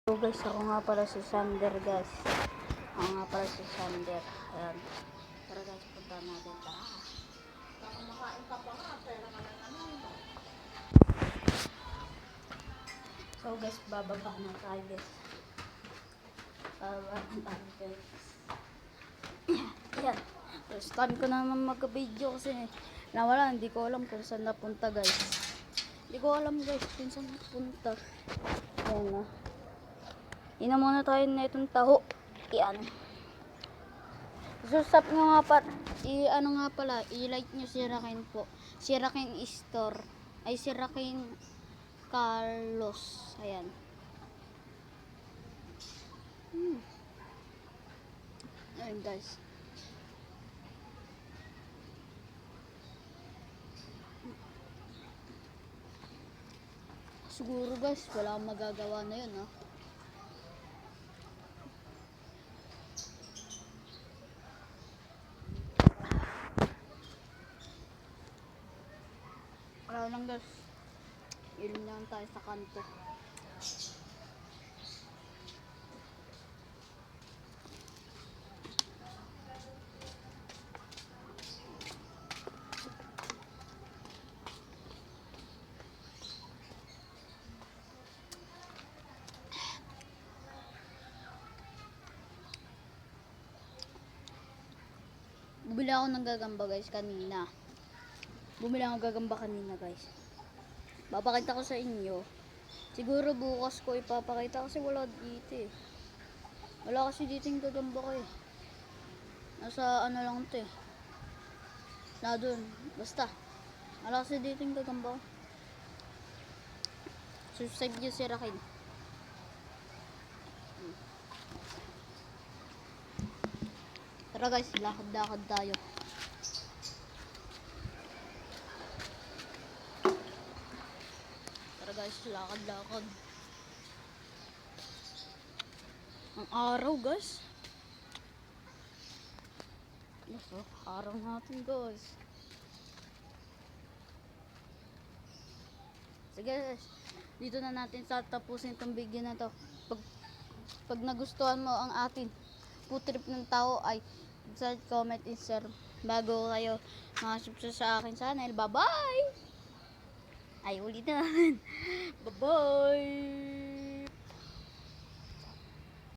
So guys, ako nga pala si Sander guys. Ako nga pala si Sander. Ayan. Tara guys, punta natin. Tara. Kumakain ka pa nga. Pera ka lang naman. So guys, bababa na tayo guys. Bababa na tayo guys. Ayan. First time ko naman mag-video kasi nawala. Hindi ko alam kung saan napunta guys. Hindi ko alam guys kung saan napunta. Ayan na. Ina muna tayo na itong taho. Iyan. Susap nyo nga pa. Ano nga pala. I-like nyo si Rakin po. Si Rakin Store. Ay si Rakin Carlos. Ayan. Ayan guys. Siguro guys. Wala akong magagawa na yun ha. Wala lang guys. Ilin lang tayo sa kanto. Bumili ako ng gagamba guys kanina. Guys. Papakita ko sa inyo. Siguro bukas ko ipapakita kasi wala dito eh. Wala kasi dito yung gagamba ko eh. Nasa ano lang ito eh. Na dun. Basta. Wala kasi dito yung gagamba ko. Subscribe nyo si Rakin. Tara guys, lakad-lakad tayo. Tara guys, lakad-lakad. Ang araw guys. Yes, oh, araw natin guys. Sige guys, dito na natin tatapusin itong video na to. Pag nagustuhan mo ang atin food trip ng tao ay comment and share bago kayo makasubscribe sa akin channel. Bye bye. Ay ulit na. Bye bye.